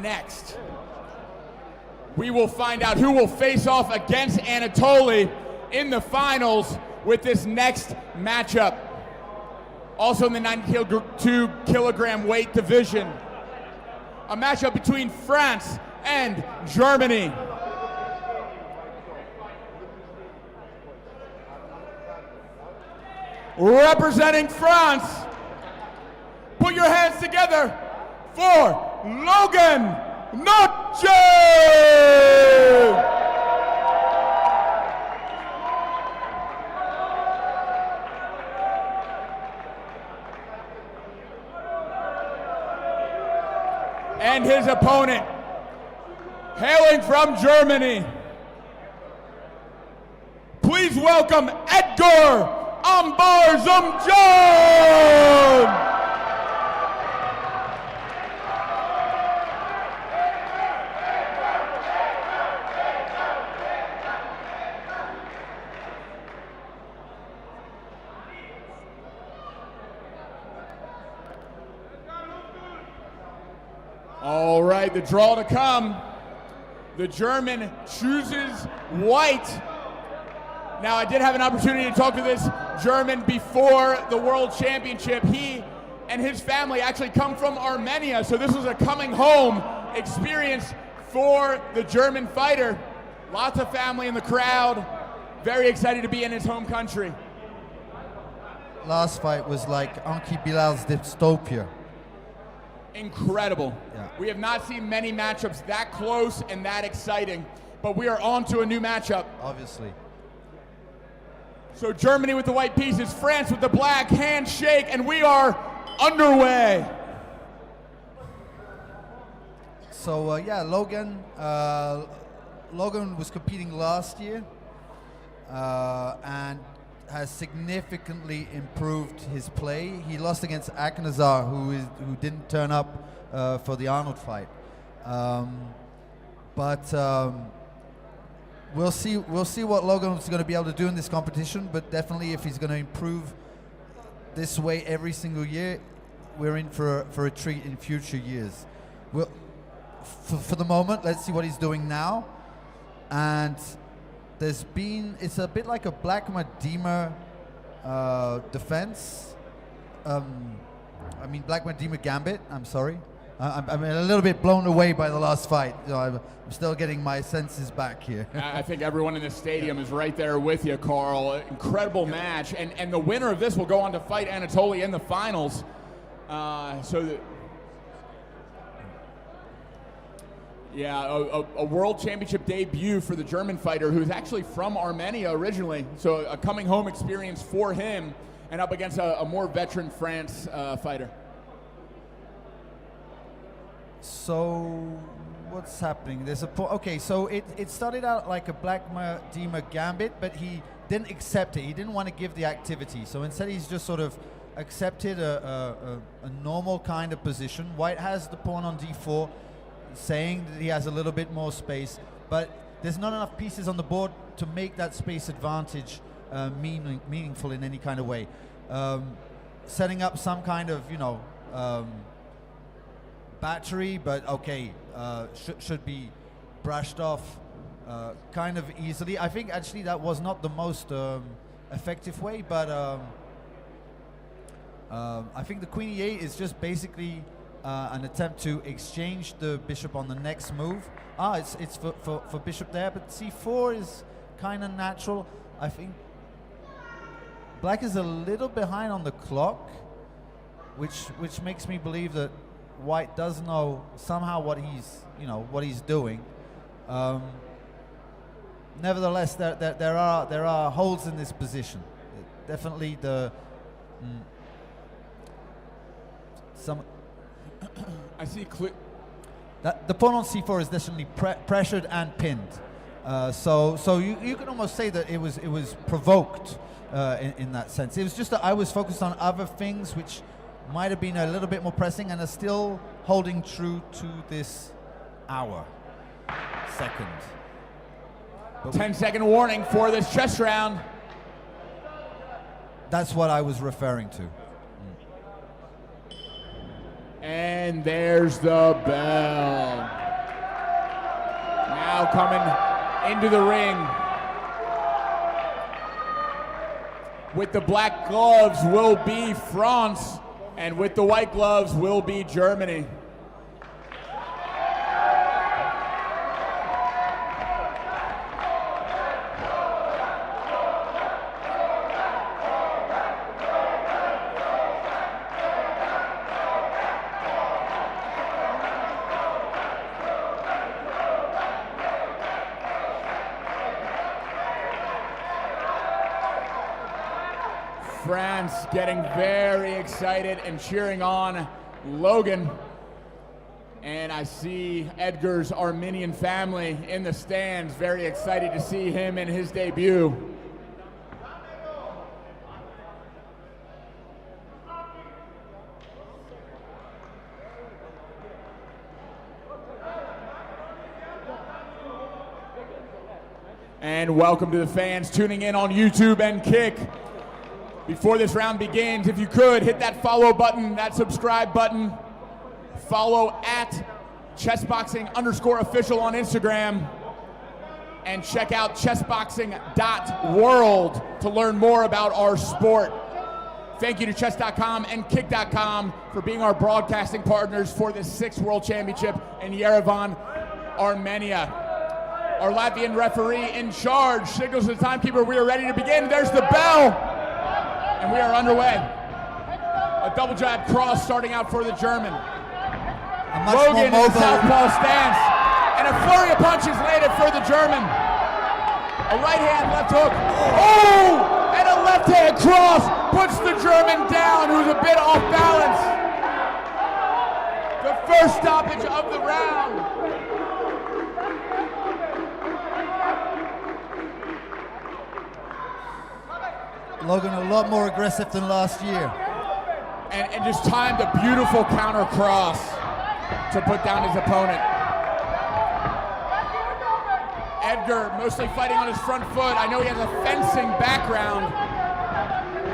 next, we will find out who will face off against Anatoly in the finals with this next matchup. Also in the 92 kilogram weight division, a matchup between France and Germany. Representing France, put your hands together for Logan Noche! And his opponent, hailing from Germany, please welcome Edgar Ambarzumjan! All right, the draw to come. The German chooses white. Now, I did have an opportunity to talk to this German before the World Championship. He and his family actually come from Armenia, so this was a coming home experience for the German fighter. Lots of family in the crowd. Very excited to be in his home country. Last fight was like Anki Bilal's dystopia. Incredible. Yeah. We have not seen many matchups that close and that exciting, but we are on to a new matchup. Obviously. So Germany with the white pieces, France with the black, handshake, and we are underway. So yeah, Logan was competing last year and has significantly improved his play. He lost against Aknazar, who didn't turn up for the Arnold fight. We'll see what Logan's going to be able to do in this competition. But definitely, if he's going to improve this way every single year, we're in for a treat in future years. For the moment, let's see what he's doing now. And it's a bit like a Black Madima defense. Black Madima gambit, I'm sorry. I'm a little bit blown away by the last fight. You know, I'm still getting my senses back here. I think everyone in the stadium is right there with you, Carl. Incredible match. And the winner of this will go on to fight Anatoly in the finals. A world championship debut for the German fighter, who's actually from Armenia originally. So a coming home experience for him, and up against a more veteran France fighter. So what's happening? So it started out like a Black Madima gambit, but he didn't accept it. He didn't want to give the activity. So instead he's just sort of accepted a normal kind of position. White has the pawn on d4, saying that he has a little bit more space, but there's not enough pieces on the board to make that space advantage meaningful in any kind of way. Setting up some kind of, battery, but okay, should be brushed off kind of easily. I think actually that was not the most effective way, but I think the Queen E8 is just basically an attempt to exchange the bishop on the next move. It's for bishop there, but c4 is kind of natural. I think Black is a little behind on the clock, which makes me believe that White does know somehow what he's doing. Nevertheless, there are holes in this position. Definitely I see that the pawn on c4 is definitely pressured and pinned. So you can almost say that it was provoked in that sense. It was just that I was focused on other things which might have been a little bit more pressing and are still holding true to this second. 10-second warning for this chess round. That's what I was referring to. And there's the bell. Now coming into the ring with the black gloves will be France, and with the white gloves will be Germany. France getting very excited and cheering on Logan. And I see Edgar's Armenian family in the stands, very excited to see him in his debut. And welcome to the fans tuning in on YouTube and Kick. Before this round begins, if you could, hit that follow button, that subscribe button. Follow at Chessboxing_official on Instagram. And check out chessboxing.world to learn more about our sport. Thank you to chess.com and kick.com for being our broadcasting partners for the 6th World Championship in Yerevan, Armenia. Our Latvian referee in charge signals to the timekeeper we are ready to begin. There's the bell. And we are underway. A double jab cross starting out for the German. Logan in the southpaw stance. And a flurry of punches landed for the German. A right hand, left hook. Oh! And a left hand cross puts the German down, who's a bit off balance. The first stoppage of the round. Logan a lot more aggressive than last year. And just timed a beautiful counter cross to put down his opponent. Edgar mostly fighting on his front foot. I know he has a fencing background.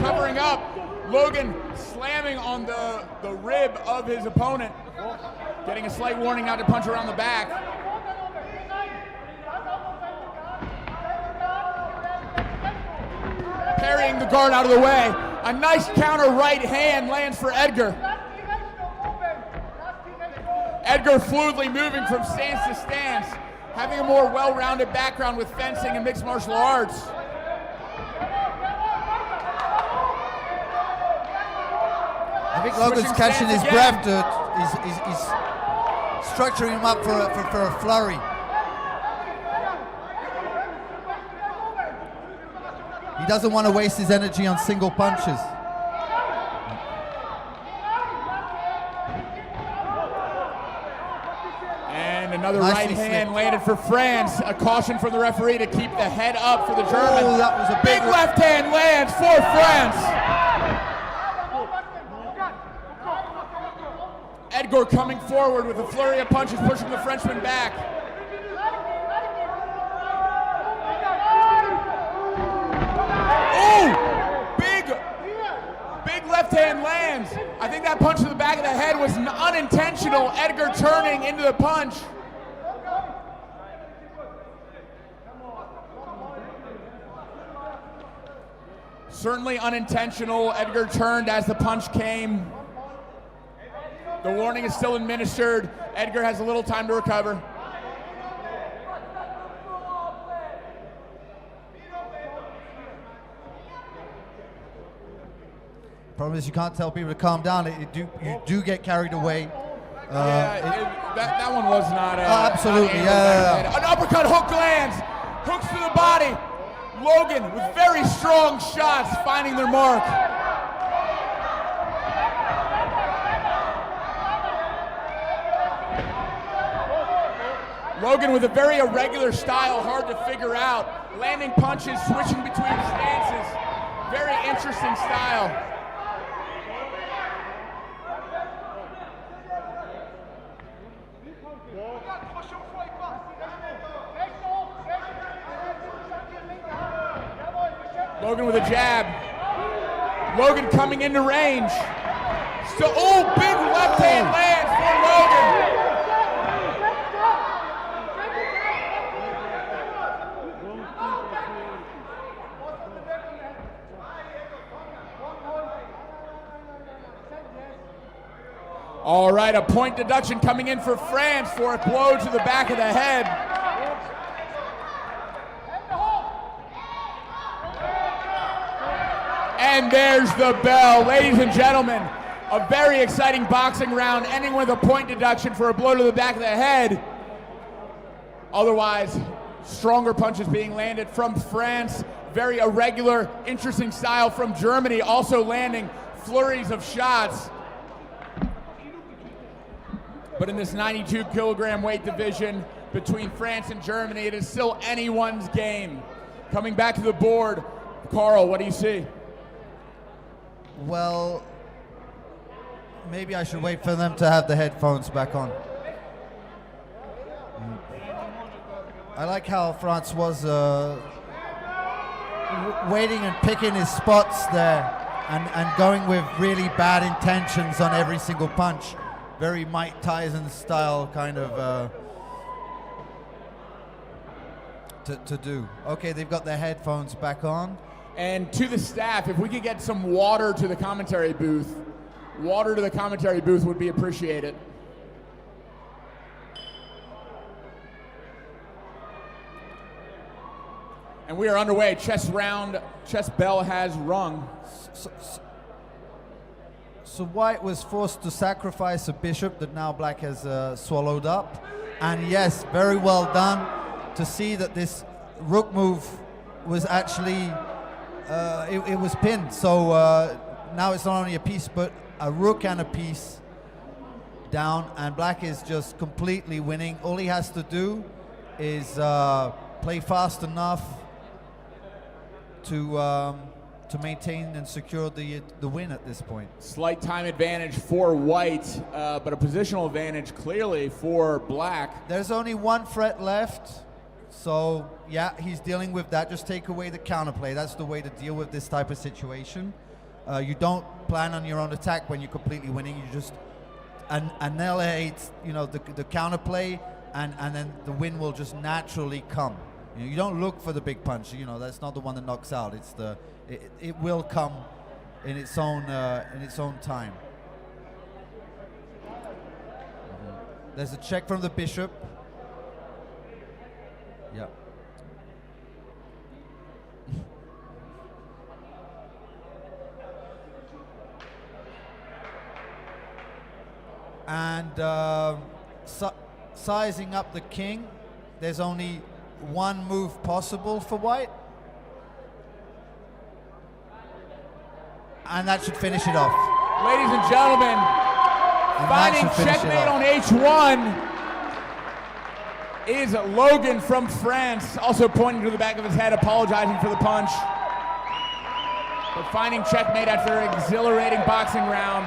Covering up. Logan slamming on the rib of his opponent. Getting a slight warning not to punch around the back. Parrying the guard out of the way. A nice counter right hand lands for Edgar. Edgar fluidly moving from stance to stance, having a more well-rounded background with fencing and mixed martial arts. I think Logan's catching his breath. He's structuring him up for a flurry. He doesn't want to waste his energy on single punches. And another right hand landed for France. A caution from the referee to keep the head up for the German. Oh, that was a big left hand lands for France. Edgar coming forward with a flurry of punches, pushing the Frenchman back. Big left hand lands. I think that punch to the back of the head was unintentional. Edgar turning into the punch. Certainly unintentional. Edgar turned as the punch came. The warning is still administered. Edgar has a little time to recover. Problem is you can't tell people to calm down. You do get carried away. That one was not. Absolutely, yeah. An uppercut hook lands, hooks to the body. Logan with very strong shots finding their mark. Logan with a very irregular style, hard to figure out. Landing punches, switching between stances. Very interesting style. Logan with a jab. Logan coming into range. So, oh, big left hand lands for Logan. All right, a point deduction coming in for France for a blow to the back of the head. And there's the bell. Ladies and gentlemen, a very exciting boxing round ending with a point deduction for a blow to the back of the head. Otherwise, stronger punches being landed from France. Very irregular, interesting style from Germany, also landing flurries of shots. But in this 92 kilogram weight division between France and Germany, it is still anyone's game. Coming back to the board, Carl, what do you see? Well, maybe I should wait for them to have the headphones back on. I like how France was waiting and picking his spots there and going with really bad intentions on every single punch. Very Mike Tyson style kind of to do. Okay, they've got their headphones back on. And to the staff, if we could get some water to the commentary booth, would be appreciated. And we are underway. Chess bell has rung. So White was forced to sacrifice a bishop that now Black has swallowed up. And yes, very well done to see that this rook move was actually, it was pinned. So now it's not only a piece, but a rook and a piece down. And Black is just completely winning. All he has to do is play fast enough to maintain and secure the win at this point. Slight time advantage for White, but a positional advantage clearly for Black. There's only one threat left, so yeah, he's dealing with that. Just take away the counterplay. That's the way to deal with this type of situation. You don't plan on your own attack when you're completely winning. You just annihilate, the counterplay, and then the win will just naturally come. You don't look for the big punch. That's not the one that knocks out. It's it will come in its own time. There's a check from the bishop. Yeah. And sizing up the king, there's only one move possible for White. And that should finish it off. Ladies and gentlemen, finding checkmate on H1 is Logan from France, also pointing to the back of his head, apologizing for the punch. But finding checkmate after an exhilarating boxing round.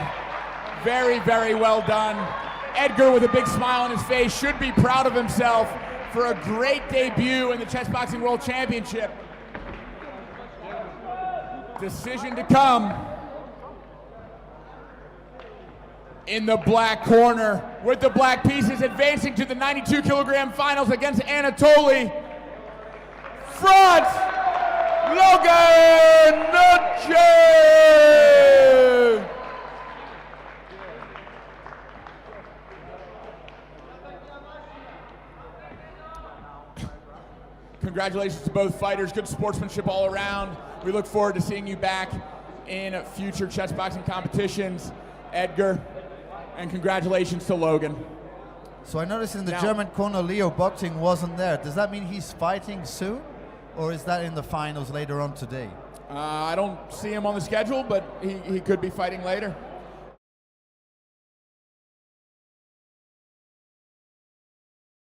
Very, very well done. Edgar, with a big smile on his face, should be proud of himself for a great debut in the Chessboxing World Championship. Decision to come. In the black corner, with the black pieces advancing to the 92 kilogram finals against Anatoly. France, Logan Noche! Congratulations to both fighters. Good sportsmanship all around. We look forward to seeing you back in future chess boxing competitions, Edgar, and congratulations to Logan. So I noticed in the German corner, Leo Boxing wasn't there. Does that mean he's fighting soon, or is that in the finals later on today? I don't see him on the schedule, but he could be fighting later.